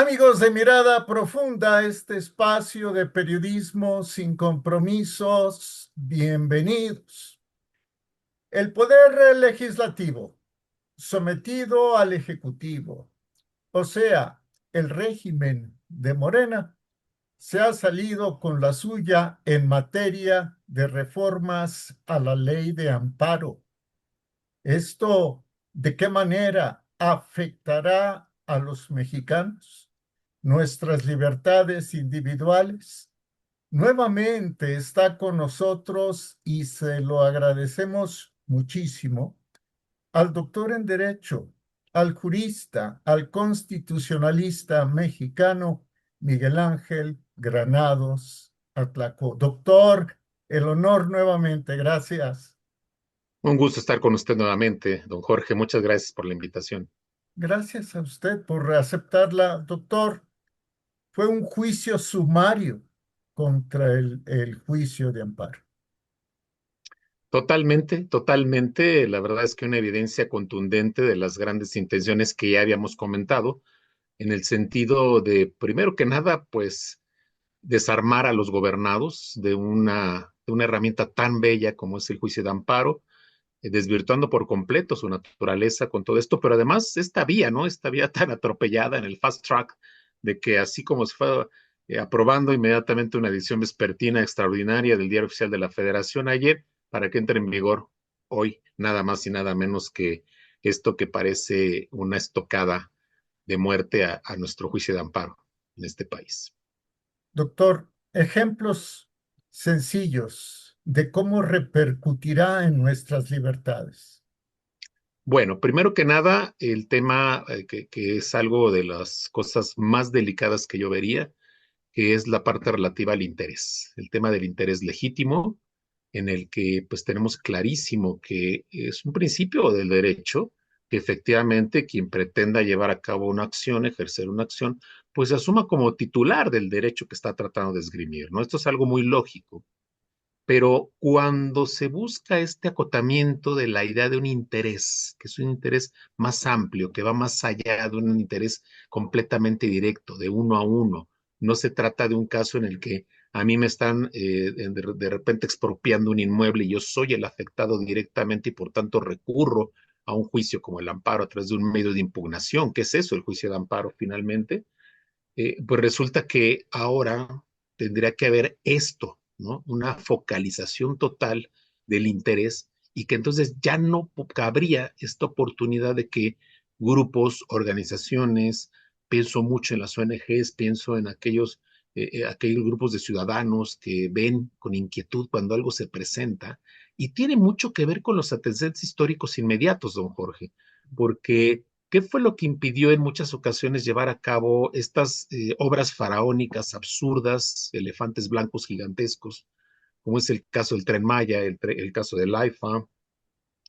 Amigos de Mirada Profunda, este espacio de periodismo sin compromisos, bienvenidos. El poder legislativo sometido al ejecutivo, o sea, el régimen de Morena, se ha salido con la suya en materia de reformas a la ley de amparo. ¿Esto de qué manera afectará a los mexicanos, nuestras libertades individuales? Nuevamente está con nosotros y se lo agradecemos muchísimo al doctor en Derecho, al jurista, al constitucionalista mexicano Miguel Ángel Granados Atlaco. Doctor, el honor nuevamente, gracias. Un gusto estar con usted nuevamente, don Jorge. Muchas gracias por la invitación. Gracias a usted por aceptarla, doctor. Fue un juicio sumario contra el juicio de amparo. Totalmente, totalmente. La verdad es que una evidencia contundente de las grandes intenciones que ya habíamos comentado, en el sentido de, primero que nada, pues desarmar a los gobernados de una herramienta tan bella como es el juicio de amparo, desvirtuando por completo su naturaleza con todo esto, pero además esta vía, ¿no? Esta vía tan atropellada en el fast track, de que así como se fue aprobando inmediatamente una edición vespertina extraordinaria del Diario Oficial de la Federación ayer, para que entre en vigor hoy, nada más y nada menos que esto que parece una estocada de muerte a nuestro juicio de amparo en este país. Doctor, ejemplos sencillos de cómo repercutirá en nuestras libertades. Bueno, primero que nada, el tema que es algo de las cosas más delicadas que yo vería, que es la parte relativa al interés, el tema del interés legítimo, en el que pues tenemos clarísimo que es un principio del derecho, que efectivamente quien pretenda llevar a cabo una acción, ejercer una acción, pues se asuma como titular del derecho que está tratando de esgrimir, ¿no? Esto es algo muy lógico. Pero cuando se busca este acotamiento de la idea de un interés, que es un interés más amplio, que va más allá de un interés completamente directo, de uno a uno, no se trata de un caso en el que a mí me están de repente expropiando un inmueble y yo soy el afectado directamente y por tanto recurro a un juicio como el amparo a través de un medio de impugnación. ¿Qué es eso, el juicio de amparo finalmente? Pues resulta que ahora tendría que haber esto, ¿no? Una focalización total del interés y que entonces ya no cabría esta oportunidad de que grupos, organizaciones, pienso mucho en las ONGs, pienso en aquellos grupos de ciudadanos que ven con inquietud cuando algo se presenta y tiene mucho que ver con los antecedentes históricos inmediatos, don Jorge, porque ¿qué fue lo que impidió en muchas ocasiones llevar a cabo estas obras faraónicas absurdas, elefantes blancos gigantescos, como es el caso del Tren Maya, el caso del AIFA,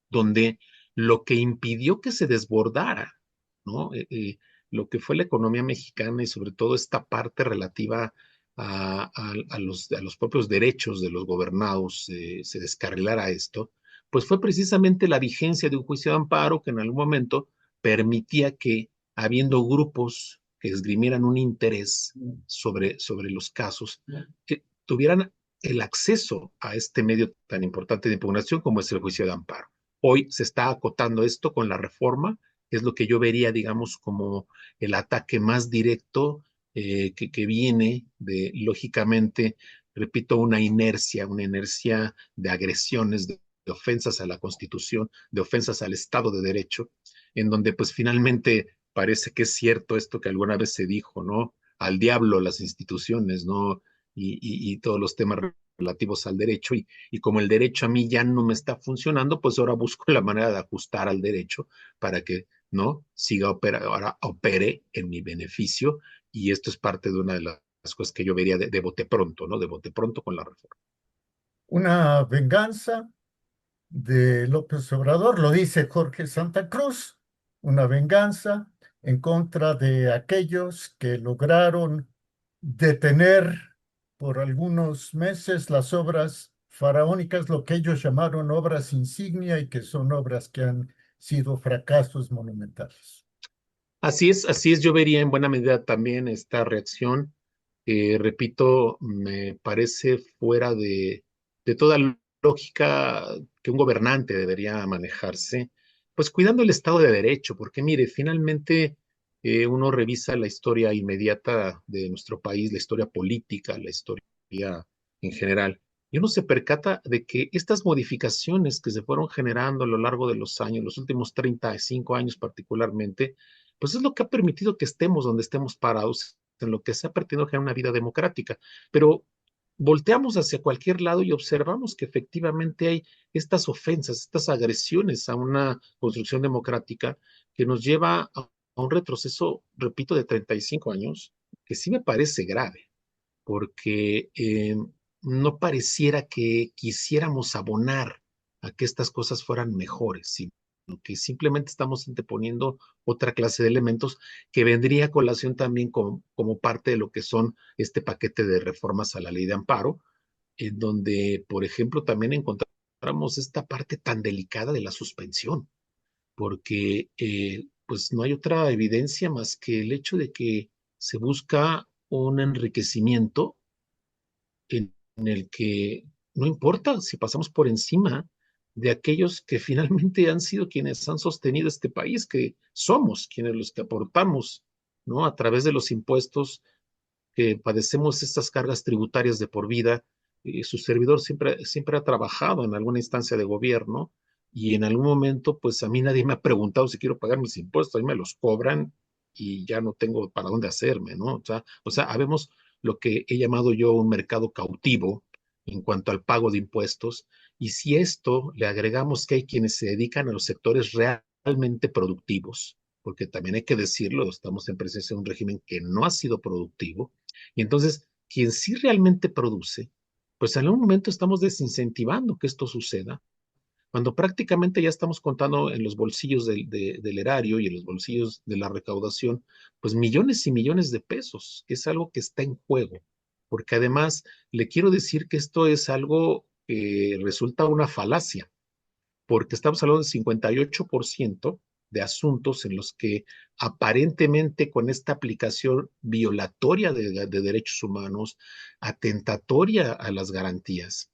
donde lo que impidió que se desbordara, ¿no? Lo que fue la economía mexicana y sobre todo esta parte relativa a los propios derechos de los gobernados, se descarrilara esto, pues fue precisamente la vigencia de un juicio de amparo que en algún momento permitía que, habiendo grupos que esgrimieran un interés sobre los casos, que tuvieran el acceso a este medio tan importante de impugnación como es el juicio de amparo. Hoy se está acotando esto con la reforma, que es lo que yo vería, digamos, como el ataque más directo que viene de, lógicamente, repito, una inercia de agresiones, de ofensas a la Constitución, de ofensas al Estado de Derecho, en donde pues finalmente parece que es cierto esto que alguna vez se dijo, ¿no? Al diablo las instituciones, ¿no? Y todos los temas relativos al derecho y como el derecho a mí ya no me está funcionando, pues ahora busco la manera de ajustar al derecho para que no siga ahora opere en mi beneficio y esto es parte de una de las cosas que yo vería de bote pronto, ¿no? De bote pronto con la reforma. Una venganza de López Obrador, lo dice Jorge Santa Cruz, una venganza en contra de aquellos que lograron detener por algunos meses las obras faraónicas, lo que ellos llamaron obras insignia y que son obras que han sido fracasos monumentales. así es, yo vería en buena medida también esta reacción, que repito, me parece fuera de toda lógica que un gobernante debería manejarse, pues cuidando el Estado de Derecho, porque mire, finalmente uno revisa la historia inmediata de nuestro país, la historia política, la historia en general, y uno se percata de que estas modificaciones que se fueron generando a lo largo de los años, los últimos 35 años particularmente, pues es lo que ha permitido que estemos donde estemos parados, en lo que se ha pretendido generar una vida democrática. Pero volteamos hacia cualquier lado y observamos que efectivamente hay estas ofensas, estas agresiones a una construcción democrática que nos lleva a un retroceso, repito, de 35 años, que sí me parece grave, porque no pareciera que quisiéramos abonar a que estas cosas fueran mejores, sino que simplemente estamos anteponiendo otra clase de elementos que vendría a colación también como parte de lo que son este paquete de reformas a la ley de amparo, en donde, por ejemplo, también encontramos esta parte tan delicada de la suspensión, porque pues no hay otra evidencia más que el hecho de que se busca un enriquecimiento en el que no importa si pasamos por encima de aquellos que finalmente han sido quienes han sostenido este país, que somos quienes los que aportamos, ¿no? A través de los impuestos que padecemos estas cargas tributarias de por vida. Su servidor siempre ha trabajado en alguna instancia de gobierno y en algún momento, pues a mí nadie me ha preguntado si quiero pagar mis impuestos, a mí me los cobran y ya no tengo para dónde hacerme, ¿no? Habemos lo que he llamado yo un mercado cautivo en cuanto al pago de impuestos, y si esto le agregamos que hay quienes se dedican a los sectores realmente productivos, porque también hay que decirlo, estamos en presencia de un régimen que no ha sido productivo, y entonces quien sí realmente produce, pues en algún momento estamos desincentivando que esto suceda, cuando prácticamente ya estamos contando en los bolsillos del erario y en los bolsillos de la recaudación, pues millones y millones de pesos, que es algo que está en juego. Porque además le quiero decir que esto es algo que resulta una falacia, porque estamos hablando del 58% de asuntos en los que aparentemente con esta aplicación violatoria de derechos humanos, atentatoria a las garantías,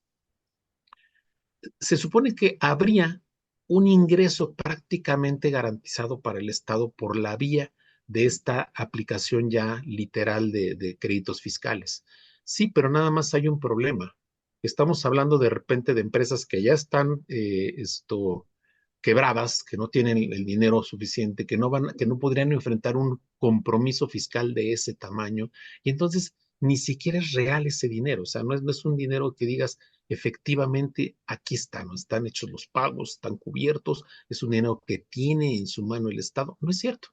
se supone que habría un ingreso prácticamente garantizado para el Estado por la vía de esta aplicación ya literal de créditos fiscales. Sí, pero nada más hay un problema. Estamos hablando de repente de empresas que ya están quebradas, que no tienen el dinero suficiente, que no podrían enfrentar un compromiso fiscal de ese tamaño, y entonces ni siquiera es real ese dinero. O sea, no es un dinero que digas, efectivamente, aquí están, ¿no? Están hechos los pagos, están cubiertos, es un dinero que tiene en su mano el Estado. No es cierto,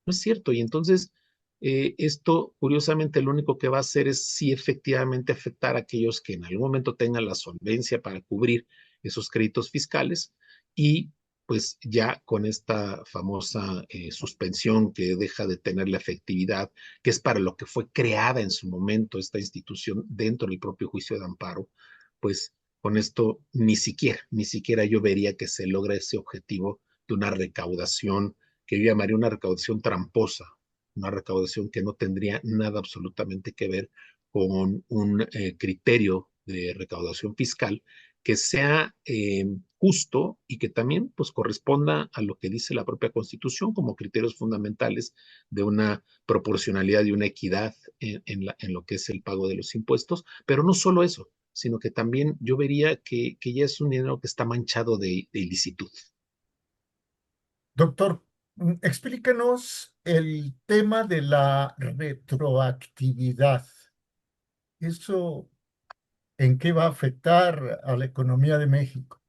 no es cierto. Y entonces, esto, curiosamente, lo único que va a hacer es sí efectivamente afectar a aquellos que en algún momento tengan la solvencia para cubrir esos créditos fiscales, y pues ya con esta famosa suspensión que deja de tener la efectividad, que es para lo que fue creada en su momento esta institución dentro del propio juicio de amparo, pues con esto ni siquiera yo vería que se logra ese objetivo de una recaudación que yo llamaría una recaudación tramposa, una recaudación que no tendría nada absolutamente que ver con un criterio de recaudación fiscal que sea justo y que también pues corresponda a lo que dice la propia Constitución como criterios fundamentales de una proporcionalidad y una equidad en lo que es el pago de los impuestos, pero no solo eso, sino que también yo vería que ya es un dinero que está manchado de ilicitud. Doctor, explíquenos el tema de la retroactividad. ¿Eso en qué va a afectar a la economía de México?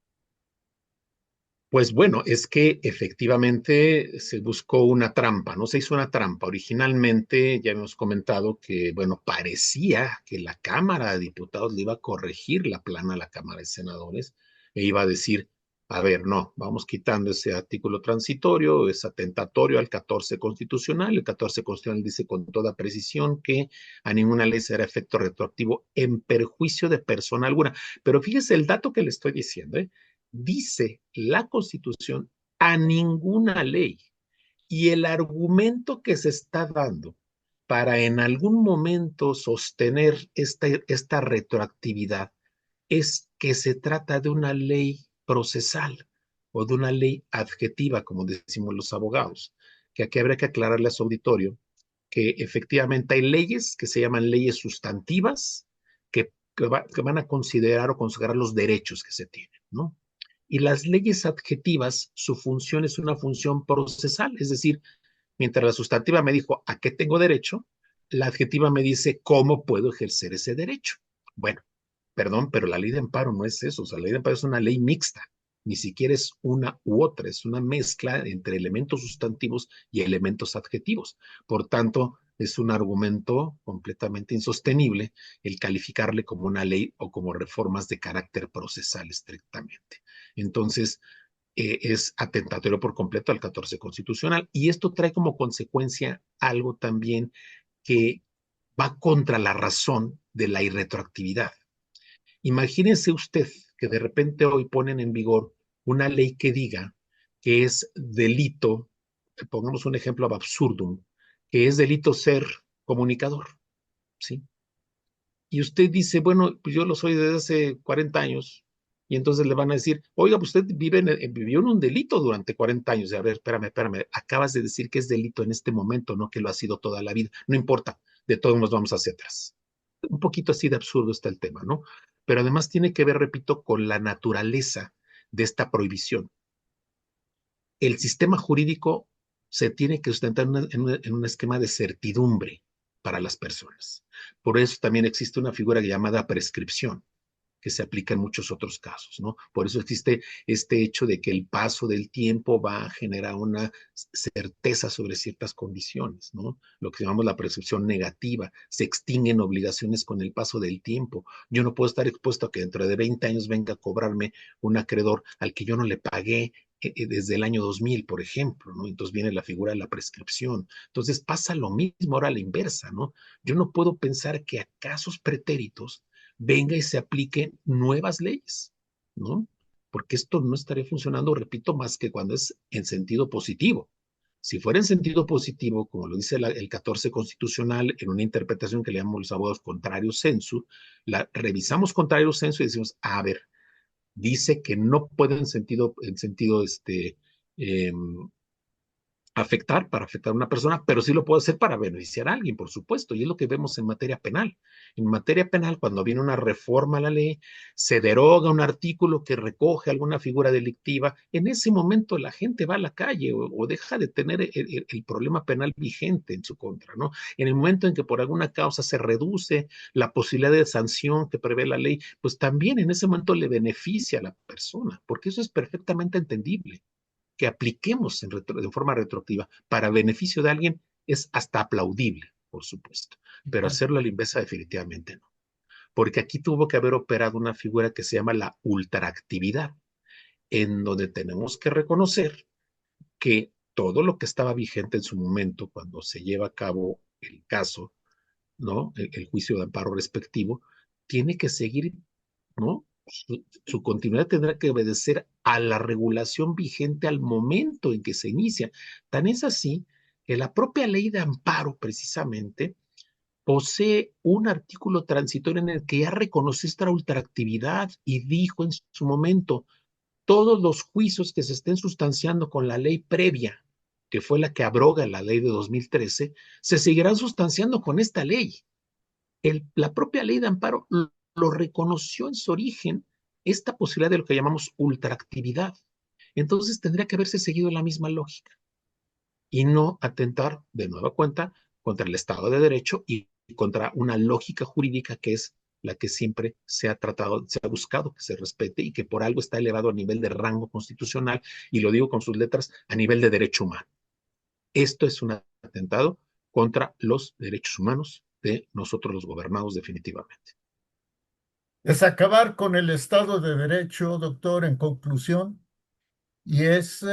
Pues bueno, es que efectivamente se buscó una trampa, no se hizo una trampa. Originalmente ya hemos comentado que, bueno, parecía que la Cámara de Diputados le iba a corregir la plana a la Cámara de Senadores e iba a decir, a ver, no, vamos quitando ese artículo transitorio, es atentatorio al 14 constitucional. El 14 constitucional dice con toda precisión que a ninguna ley será efecto retroactivo en perjuicio de persona alguna. Pero fíjese el dato que le estoy diciendo, ¿eh? Dice la Constitución a ninguna ley. Y el argumento que se está dando para en algún momento sostener esta retroactividad es que se trata de una ley procesal o de una ley adjetiva, como decimos los abogados, que aquí habría que aclararle a su auditorio que efectivamente hay leyes que se llaman leyes sustantivas que van a considerar o consagrar los derechos que se tienen, ¿no? Y las leyes adjetivas, su función es una función procesal, es decir, mientras la sustantiva me dijo a qué tengo derecho, la adjetiva me dice cómo puedo ejercer ese derecho. Bueno, perdón, pero la ley de amparo no es eso, o sea, la ley de amparo es una ley mixta, ni siquiera es una u otra, es una mezcla entre elementos sustantivos y elementos adjetivos. Por tanto, es un argumento completamente insostenible el calificarle como una ley o como reformas de carácter procesal estrictamente. Entonces, es atentatorio por completo al 14 constitucional y esto trae como consecuencia algo también que va contra la razón de la irretroactividad. Imagínense usted que de repente hoy ponen en vigor una ley que diga que es delito, pongamos un ejemplo ab absurdum, que es delito ser comunicador, ¿sí? Y usted dice, bueno, pues yo lo soy desde hace 40 años, y entonces le van a decir, oiga, pues usted vivió en un delito durante 40 años. Y a ver, espérame, acabas de decir que es delito en este momento, no que lo ha sido toda la vida. No importa, de todos nos vamos hacia atrás. Un poquito así de absurdo está el tema, ¿no? Pero además tiene que ver, repito, con la naturaleza de esta prohibición. El sistema jurídico se tiene que sustentar en un esquema de certidumbre para las personas. Por eso también existe una figura llamada prescripción que se aplica en muchos otros casos, ¿no? Por eso existe este hecho de que el paso del tiempo va a generar una certeza sobre ciertas condiciones, ¿no? Lo que llamamos la percepción negativa, se extinguen obligaciones con el paso del tiempo. Yo no puedo estar expuesto a que dentro de 20 años venga a cobrarme un acreedor al que yo no le pagué desde el año 2000, por ejemplo, ¿no? Entonces viene la figura de la prescripción. Entonces pasa lo mismo ahora a la inversa, ¿no? Yo no puedo pensar que a casos pretéritos venga y se apliquen nuevas leyes, ¿no? Porque esto no estaría funcionando, repito, más que cuando es en sentido positivo. Si fuera en sentido positivo, como lo dice el 14 constitucional, en una interpretación que le llamamos los abogados contrario sensu, revisamos contrario sensu y decimos, a ver, dice que no puede en sentido eh, para afectar a una persona, pero sí lo puede hacer para beneficiar a alguien, por supuesto, y es lo que vemos en materia penal. En materia penal, cuando viene una reforma a la ley, se deroga un artículo que recoge alguna figura delictiva, en ese momento la gente va a la calle o deja de tener el problema penal vigente en su contra, ¿no? En el momento en que por alguna causa se reduce la posibilidad de sanción que prevé la ley, pues también en ese momento le beneficia a la persona, porque eso es perfectamente entendible que apliquemos en forma retroactiva para beneficio de alguien es hasta aplaudible, por supuesto, pero hacerlo a la inversa definitivamente no, porque aquí tuvo que haber operado una figura que se llama la ultraactividad, en donde tenemos que reconocer que todo lo que estaba vigente en su momento cuando se lleva a cabo el caso, ¿no? El juicio de amparo respectivo, tiene que seguir, ¿no? Su continuidad tendrá que obedecer a la regulación vigente al momento en que se inicia. Tan es así que la propia ley de amparo, precisamente, posee un artículo transitorio en el que ya reconoció esta ultraactividad y dijo en su momento, todos los juicios que se estén sustanciando con la ley previa, que fue la que abroga la ley de 2013, se seguirán sustanciando con esta ley. La propia ley de amparo lo reconoció en su origen esta posibilidad de lo que llamamos ultraactividad. Entonces tendría que haberse seguido la misma lógica y no atentar de nueva cuenta contra el Estado de Derecho y contra una lógica jurídica que es la que siempre se ha tratado, se ha buscado que se respete y que por algo está elevado a nivel de rango constitucional, y lo digo con sus letras, a nivel de derecho humano. Esto es un atentado contra los derechos humanos de nosotros los gobernados definitivamente. Es acabar con el Estado de Derecho, doctor, en conclusión, y es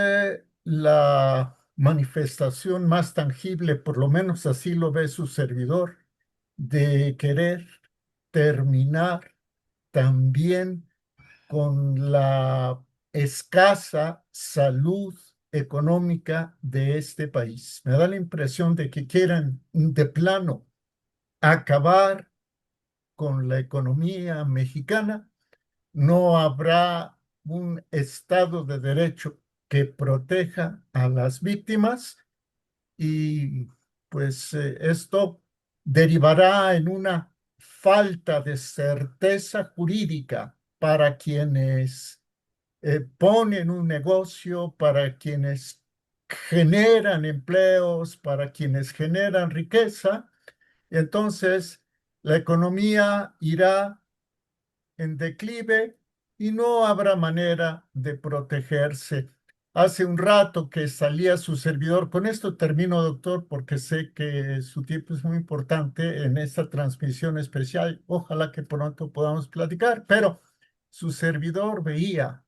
la manifestación más tangible, por lo menos así lo ve su servidor, de querer terminar también con la escasa salud económica de este país. Me da la impresión de que quieren de plano acabar con la economía mexicana. No habrá un Estado de Derecho que proteja a las víctimas y pues esto derivará en una falta de certeza jurídica para quienes ponen un negocio, para quienes generan empleos, para quienes generan riqueza. Entonces, la economía irá en declive y no habrá manera de protegerse. Hace un rato que salía su servidor, con esto termino, doctor, porque sé que su tiempo es muy importante en esta transmisión especial. Ojalá que pronto podamos platicar, pero su servidor veía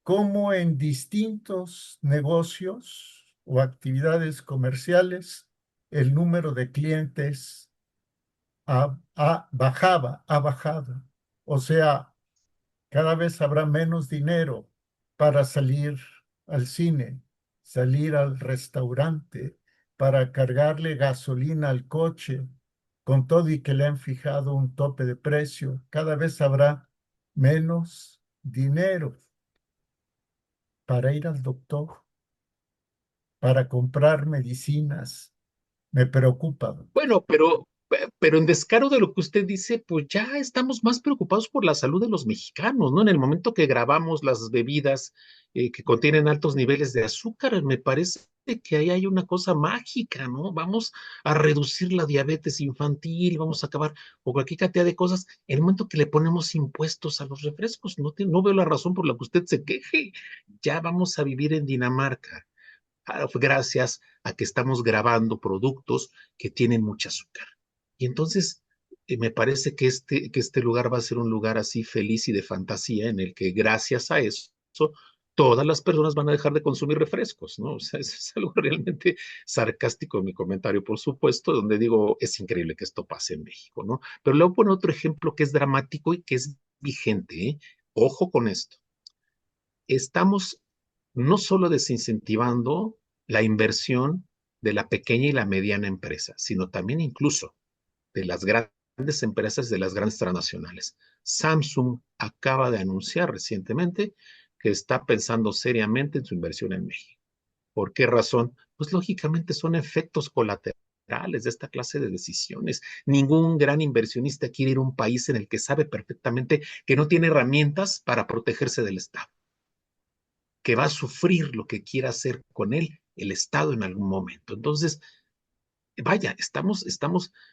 cómo en distintos negocios o actividades comerciales el número de clientes ha bajado. O sea, cada vez habrá menos dinero para salir al cine, salir al restaurante, para cargarle gasolina al coche, con todo y que le han fijado un tope de precio. Cada vez habrá menos dinero para ir al doctor, para comprar medicinas. Me preocupa, doctor. Bueno, pero en descaro de lo que usted dice, pues ya estamos más preocupados por la salud de los mexicanos, ¿no? En el momento que grabamos las bebidas que contienen altos niveles de azúcar, me parece que ahí hay una cosa mágica, ¿no? Vamos a reducir la diabetes infantil, vamos a acabar con cualquier cantidad de cosas. En el momento que le ponemos impuestos a los refrescos, no veo la razón por la que usted se queje. Ya vamos a vivir en Dinamarca gracias a que estamos grabando productos que tienen mucha azúcar. Y entonces me parece que este lugar va a ser un lugar así feliz y de fantasía en el que gracias a eso todas las personas van a dejar de consumir refrescos, ¿no? O sea, eso es algo realmente sarcástico en mi comentario, por supuesto, donde digo, es increíble que esto pase en México, ¿no? Pero luego pone otro ejemplo que es dramático y que es vigente, ¿eh? Ojo con esto. Estamos no solo desincentivando la inversión de la pequeña y la mediana empresa, sino también incluso de las grandes empresas, de las grandes transnacionales. Samsung acaba de anunciar recientemente que está pensando seriamente en su inversión en México. ¿Por qué razón? Pues lógicamente son efectos colaterales de esta clase de decisiones. Ningún gran inversionista quiere ir a un país en el que sabe perfectamente que no tiene herramientas para protegerse del Estado, que va a sufrir lo que quiera hacer con él el Estado en algún momento. Entonces, vaya,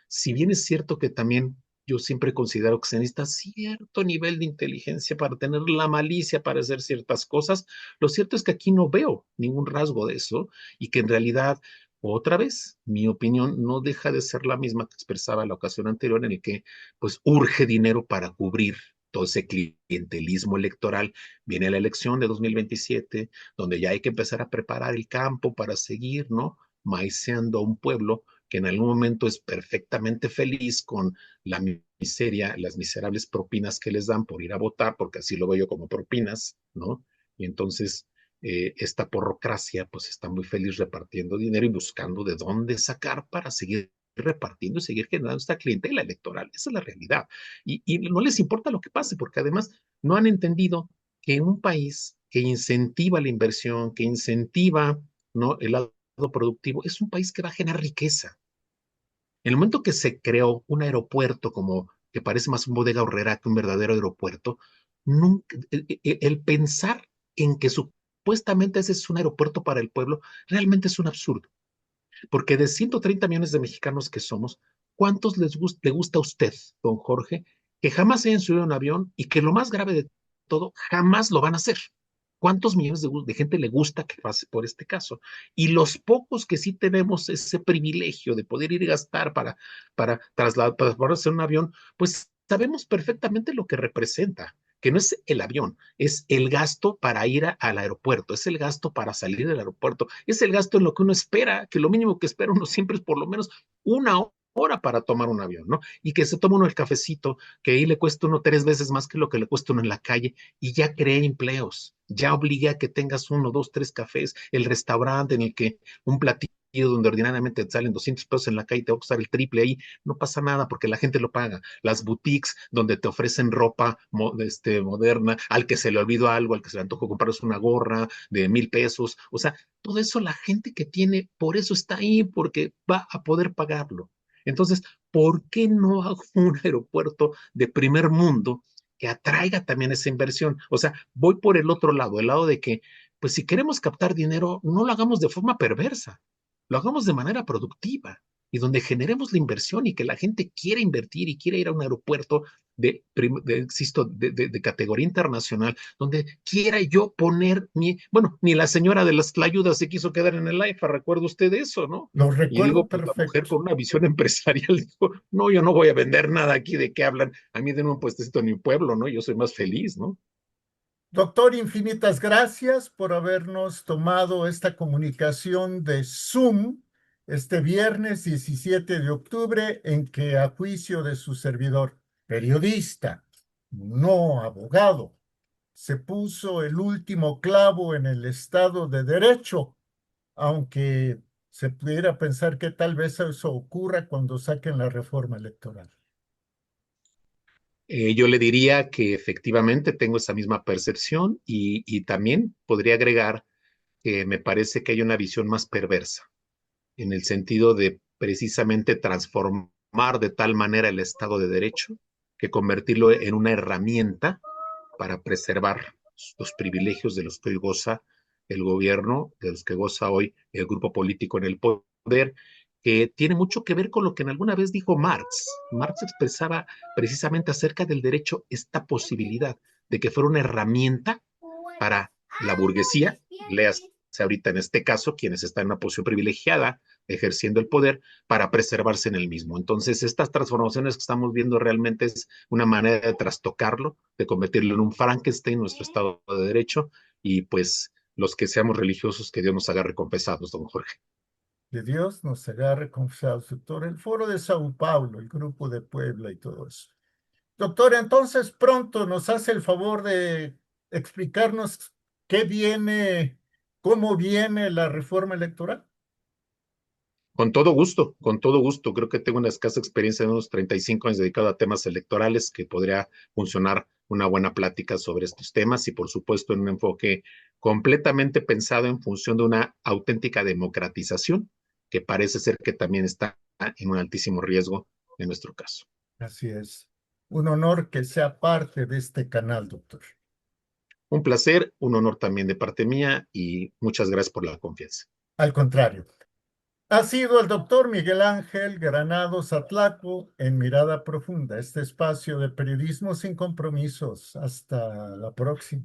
si bien es cierto que también yo siempre considero que se necesita cierto nivel de inteligencia para tener la malicia para hacer ciertas cosas, lo cierto es que aquí no veo ningún rasgo de eso y que en realidad, otra vez, mi opinión no deja de ser la misma que expresaba en la ocasión anterior en el que pues urge dinero para cubrir todo ese clientelismo electoral. Viene la elección de 2027, donde ya hay que empezar a preparar el campo para seguir, ¿no? Maiceando a un pueblo que en algún momento es perfectamente feliz con la miseria, las miserables propinas que les dan por ir a votar, porque así lo veo yo como propinas, ¿no? Y entonces esta porrocracia pues está muy feliz repartiendo dinero y buscando de dónde sacar para seguir repartiendo y seguir generando esta clientela electoral. Esa es la realidad. Y no les importa lo que pase, porque además no han entendido que un país que incentiva la inversión, que incentiva, ¿no?, el lado productivo, es un país que va a generar riqueza. En el momento que se creó un aeropuerto como que parece más un bodega horrera que un verdadero aeropuerto, nunca, el pensar en que supuestamente ese es un aeropuerto para el pueblo, realmente es un absurdo. Porque de 130 millones de mexicanos que somos, ¿cuántos le gusta a usted, don Jorge, que jamás se hayan subido a un avión y que lo más grave de todo, jamás lo van a hacer? ¿Cuántos millones de gente le gusta que pase por este caso? Y los pocos que sí tenemos ese privilegio de poder ir a gastar para trasladar, para ponerse en un avión, pues sabemos perfectamente lo que representa, que no es el avión, es el gasto para ir al aeropuerto, es el gasto para salir del aeropuerto, es el gasto en lo que uno espera, que lo mínimo que espera uno siempre es por lo menos una hora para tomar un avión, ¿no? Y que se toma uno el cafecito, que ahí le cuesta uno 3 veces más que lo que le cuesta uno en la calle, y ya cree empleos, ya obliga a que tengas uno, dos, tres cafés, el restaurante en el que un platillo donde ordinariamente te salen 200 pesos en la calle, te va a costar el triple ahí, no pasa nada porque la gente lo paga. Las boutiques donde te ofrecen ropa moderna, al que se le olvidó algo, al que se le antojó comprarse una gorra de 1,000 pesos, o sea, todo eso la gente que tiene, por eso está ahí, porque va a poder pagarlo. Entonces, ¿por qué no hago un aeropuerto de primer mundo que atraiga también esa inversión? O sea, voy por el otro lado, el lado de que, pues si queremos captar dinero, no lo hagamos de forma perversa, lo hagamos de manera productiva y donde generemos la inversión y que la gente quiera invertir y quiera ir a un aeropuerto insisto, de categoría internacional, donde quiera yo poner bueno, ni la señora de las ayudas se quiso quedar en el AIFA, recuerda usted eso, ¿no? Lo Y recuerdo digo, pues la mujer perfecto. con una visión empresarial dijo, no, yo no voy a vender nada aquí, ¿de qué hablan? A mí denme un puestecito en mi pueblo, ¿no? Yo soy más feliz, ¿no? Doctor, infinitas gracias por habernos tomado esta comunicación de Zoom este viernes 17 de octubre, en que, a juicio de su servidor, periodista, no abogado, se puso el último clavo en el Estado de Derecho, aunque se pudiera pensar que tal vez eso ocurra cuando saquen la reforma electoral. Yo le diría que efectivamente tengo esa misma percepción y también podría agregar que me parece que hay una visión más perversa en el sentido de precisamente transformar de tal manera el Estado de Derecho que convertirlo en una herramienta para preservar los privilegios de los que hoy goza el gobierno, de los que goza hoy el grupo político en el poder, que tiene mucho que ver con lo que en alguna vez dijo Marx. Marx expresaba precisamente acerca del derecho esta posibilidad de que fuera una herramienta para la burguesía, léase ahorita en este caso, quienes están en una posición privilegiada, ejerciendo el poder, para preservarse en el mismo. Entonces, estas transformaciones que estamos viendo realmente es una manera de trastocarlo, de convertirlo en un Frankenstein, nuestro Estado de Derecho, y pues los que seamos religiosos, que Dios nos haga recompensados, don Jorge. Que Dios nos agarre confiados, doctor. El Foro de Sao Paulo, el Grupo de Puebla y todo eso. Doctor, entonces pronto nos hace el favor de explicarnos qué viene, cómo viene la reforma electoral. Con todo gusto, con todo gusto. Creo que tengo una escasa experiencia de unos 35 años dedicado a temas electorales que podría funcionar una buena plática sobre estos temas y por supuesto en un enfoque completamente pensado en función de una auténtica democratización que parece ser que también está en un altísimo riesgo en nuestro caso. Así es. Un honor que sea parte de este canal, doctor. Un placer, un honor también de parte mía y muchas gracias por la confianza. Al contrario, ha sido el doctor Miguel Ángel Granados Atlaco en Mirada Profunda, este espacio de periodismo sin compromisos. Hasta la próxima.